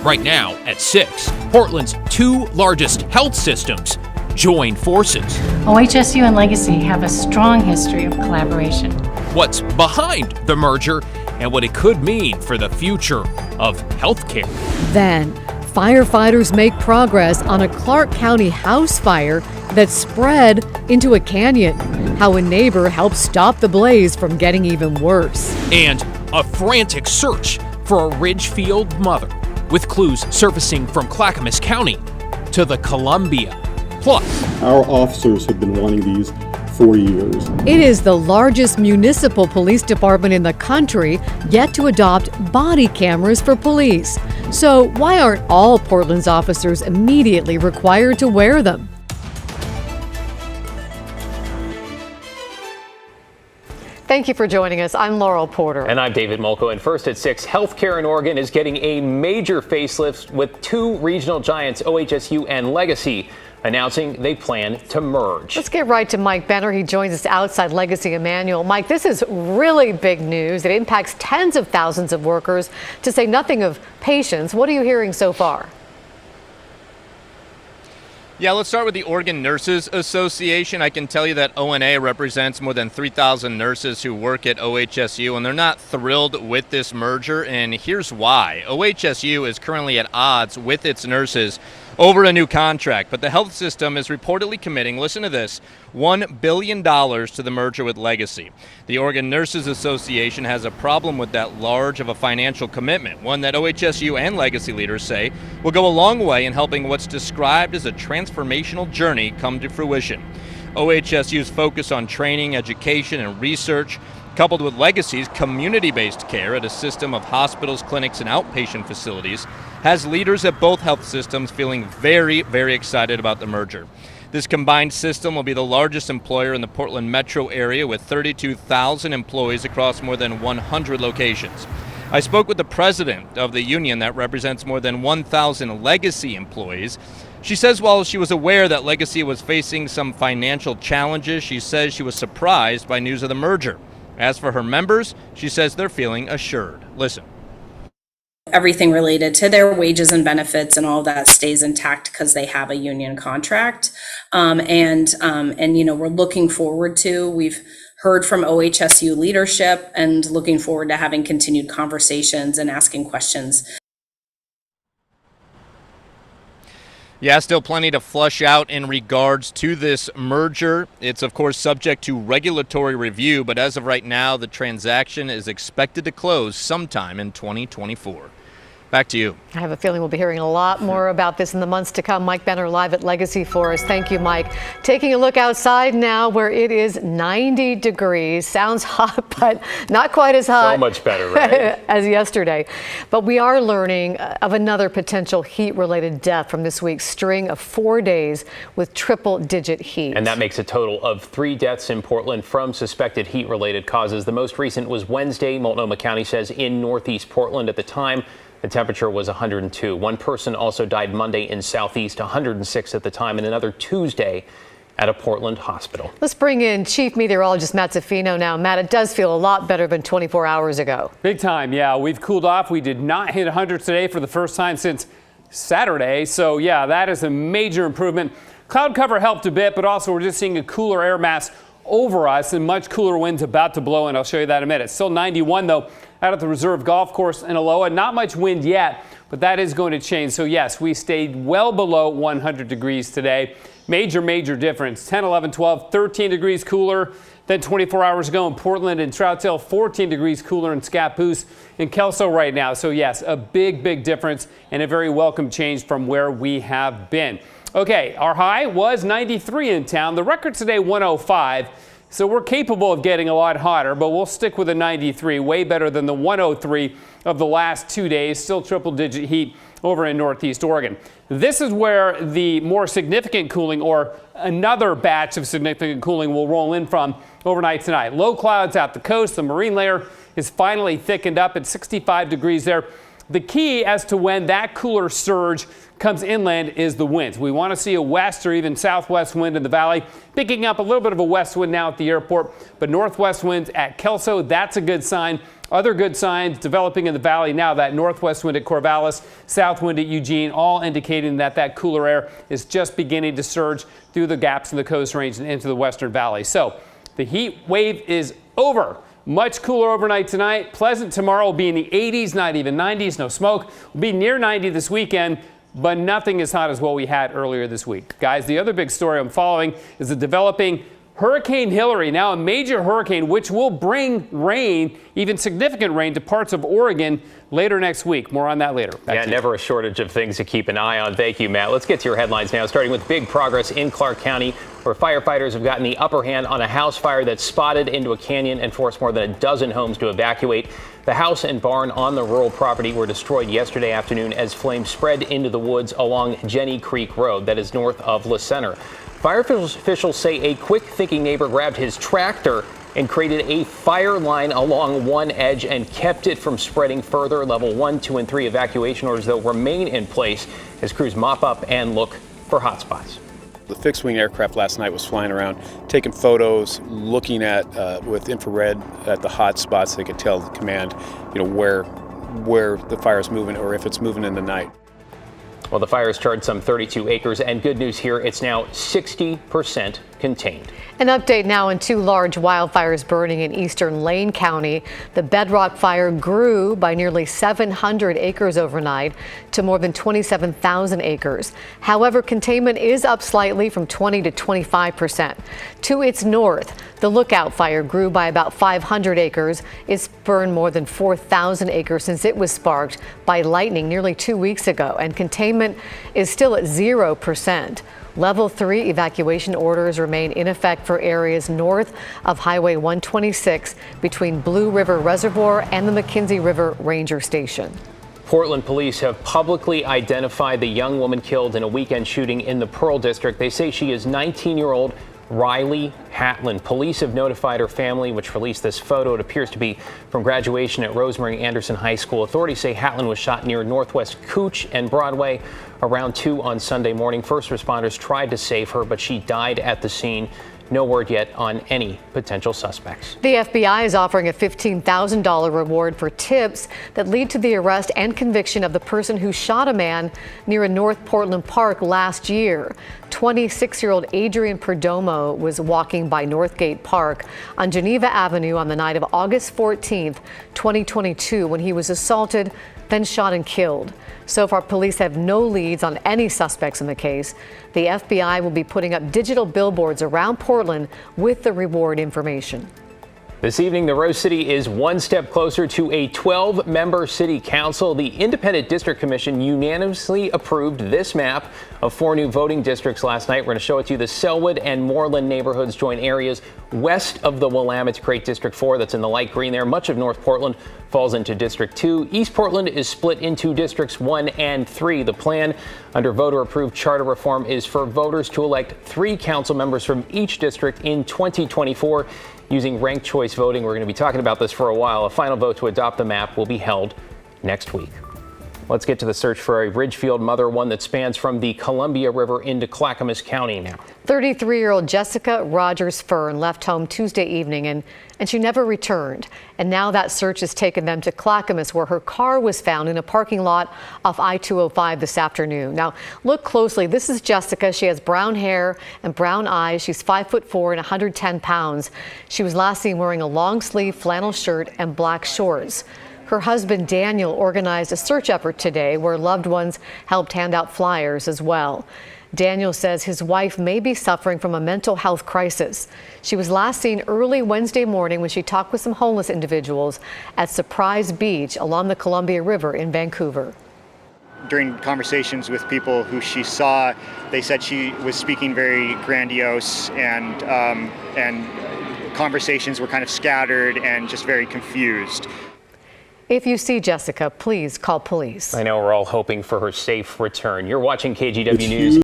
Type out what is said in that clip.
Right now, at 6, Portland's two largest health systems join forces. OHSU and Legacy have a strong history of collaboration. What's behind the merger and what it could mean for the future of healthcare. Then, firefighters make progress on a Clark County house fire that spread into a canyon. How a neighbor helped stop the blaze from getting even worse. And a frantic search for a Ridgefield mother, with clues surfacing from Clackamas County to the Columbia. Plus, our officers have been wanting these for years. It is the largest municipal police department in the country yet to adopt body cameras for police. So why aren't all Portland's officers immediately required to wear them? Thank you for joining us. I'm Laurel Porter. And I'm David Molko. And first at 6, healthcare in Oregon is getting a major facelift with two regional giants, OHSU and Legacy, announcing they plan to merge. Let's get right to Mike Benner. He joins us outside Legacy Emmanuel. Mike, this is really big news. It impacts tens of thousands of workers, to say nothing of patients. What are you hearing so far? Yeah, let's start with the Oregon Nurses Association. I can tell you that ONA represents more than 3,000 nurses who work at OHSU, and they're not thrilled with this merger, and here's why. OHSU is currently at odds with its nurses over a new contract, but the health system is reportedly committing, listen to this, $1 billion to the merger with Legacy. The Oregon Nurses Association has a problem with that large of a financial commitment, one that OHSU and Legacy leaders say will go a long way in helping what's described as a transformational journey come to fruition. OHSU's focus on training, education, and research, coupled with Legacy's community-based care at a system of hospitals, clinics, and outpatient facilities, has leaders at both health systems feeling very, very excited about the merger. This combined system will be the largest employer in the Portland metro area with 32,000 employees across more than 100 locations. I spoke with the president of the union that represents more than 1,000 Legacy employees. She says while she was aware that Legacy was facing some financial challenges, she says she was surprised by news of the merger. As for her members, she says they're feeling assured. Listen. Everything related to their wages and benefits and all that stays intact because they have a union contract. And we're looking forward to, we've heard from OHSU leadership and looking forward to having continued conversations and asking questions. Yeah, still plenty to flush out in regards to this merger. It's, of course, subject to regulatory review, but as of right now, the transaction is expected to close sometime in 2024. Back to you. I have a feeling we'll be hearing a lot more about this in the months to come. Mike Benner live at Legacy for us. Thank you, Mike. Taking a look outside now where it is 90 degrees. Sounds hot, but not quite as hot. So much better, right? as yesterday. But we are learning of another potential heat-related death from this week's string of 4 days with triple-digit heat. And that makes a total of 3 deaths in Portland from suspected heat-related causes. The most recent was Wednesday, Multnomah County says, in northeast Portland. At the time, the temperature was 102. One person also died Monday in southeast, 106 at the time, and another Tuesday at a Portland hospital. Let's bring in Chief Meteorologist Matt Zaffino now. Matt, it does feel a lot better than 24 hours ago. Big time, yeah. We've cooled off. We did not hit 100 today for the first time since Saturday. So, yeah, that is a major improvement. Cloud cover helped a bit, but also we're just seeing a cooler air mass over us and much cooler winds about to blow in. I'll show you that in a minute. Still 91, though, out at the Reserve Golf Course in Aloha. Not much wind yet, but that is going to change. So, yes, we stayed well below 100 degrees today. Major difference. 10, 11, 12, 13 degrees cooler than 24 hours ago in Portland and Troutdale, 14 degrees cooler in Scappoose and Kelso right now. So, yes, a big difference and a very welcome change from where we have been. Okay, our high was 93 in town. The record today, 105. So we're capable of getting a lot hotter, but we'll stick with a 93, way better than the 103 of the last 2 days. Still triple-digit heat over in Northeast Oregon. This is where the more significant cooling, or another batch of significant cooling, will roll in from overnight tonight. Low clouds at the coast. The marine layer is finally thickened up at 65 degrees there. the key as to when that cooler surge comes inland is the winds. We want to see a west or even southwest wind in the valley, picking up a little bit of a west wind now at the airport, but northwest winds at Kelso, that's a good sign. Other good signs developing in the valley now, that northwest wind at Corvallis, south wind at Eugene, all indicating that that cooler air is just beginning to surge through the gaps in the Coast Range and into the western valley. So the heat wave is over. Much cooler overnight tonight. Pleasant tomorrow will be in the 80s, not even 90s. No smoke. We'll be near 90 this weekend, but nothing as hot as what we had earlier this week. Guys, the other big story I'm following is the developing Hurricane Hillary, now a major hurricane, which will bring rain, even significant rain, to parts of Oregon later next week. More on that later. Yeah, never a shortage of things to keep an eye on. Thank you, Matt. Let's get to your headlines now, starting with big progress in Clark County, where firefighters have gotten the upper hand on a house fire that spotted into a canyon and forced more than a dozen homes to evacuate. The house and barn on the rural property were destroyed yesterday afternoon as flames spread into the woods along Jenny Creek Road, that is north of La Center. Fire officials say a quick-thinking neighbor grabbed his tractor and created a fire line along one edge and kept it from spreading further. Level 1, 2, and 3 evacuation orders, though, remain in place as crews mop up and look for hot spots. The fixed-wing aircraft last night was flying around, taking photos, looking at with infrared at the hot spots. They could tell the command, where the fire is moving or if it's moving in the night. Well, the fire has charred some 32 acres, and good news here, it's now 60% contained. An update now on two large wildfires burning in eastern Lane County. The Bedrock fire grew by nearly 700 acres overnight to more than 27,000 acres. However, containment is up slightly from 20 to 25%. To its north, the Lookout fire grew by about 500 acres. It's burned more than 4,000 acres since it was sparked by lightning nearly 2 weeks ago, and containment is still at 0%. Level 3 evacuation orders remain in effect for areas north of Highway 126 between Blue River Reservoir and the McKenzie River Ranger Station. Portland police have publicly identified the young woman killed in a weekend shooting in the Pearl District. They say she is 19-year-old Riley Hatlin. Police have notified her family, which released this photo. It appears to be from graduation at Rosemary Anderson High School. Authorities say Hatlin was shot near Northwest Cooch and Broadway around 2 on Sunday morning. First responders tried to save her, but she died at the scene. No word yet on any potential suspects. The FBI is offering a $15,000 reward for tips that lead to the arrest and conviction of the person who shot a man near a North Portland park last year. 26-year-old Adrian Perdomo was walking by Northgate Park on Geneva Avenue on the night of August 14th, 2022, when he was assaulted, then shot and killed. So far, police have no leads on any suspects in the case. The FBI will be putting up digital billboards around Portland with the reward information. This evening, the Rose City is one step closer to a 12-member city council. The Independent District Commission unanimously approved this map of 4 new voting districts last night. We're going to show it to you. The Selwood and Moreland neighborhoods join areas west of the Willamette to create District 4. That's in the light green there. Much of North Portland falls into District 2. East Portland is split into Districts 1 and 3. The plan under voter-approved charter reform is for voters to elect 3 council members from each district in 2024 using ranked choice voting. We're going to be talking about this for a while. A final vote to adopt the map will be held next week. Let's get to the search for a Ridgefield mother, one that spans from the Columbia River into Clackamas County now. 33-year-old Jessica Rogers Fern left home Tuesday evening and she never returned. And now that search has taken them to Clackamas, where her car was found in a parking lot off I-205 this afternoon. Now, look closely. This is Jessica. She has brown hair and brown eyes. She's 5'4" and 110 pounds. She was last seen wearing a long sleeve flannel shirt and black shorts. Her husband, Daniel, organized a search effort today where loved ones helped hand out flyers as well. Daniel says his wife may be suffering from a mental health crisis. She was last seen early Wednesday morning when she talked with some homeless individuals at Surprise Beach along the Columbia River in Vancouver. During conversations with people who she saw, they said she was speaking very grandiose and conversations were kind of scattered and just very confused. If you see Jessica, please call police. I know we're all hoping for her safe return. You're watching KGW News.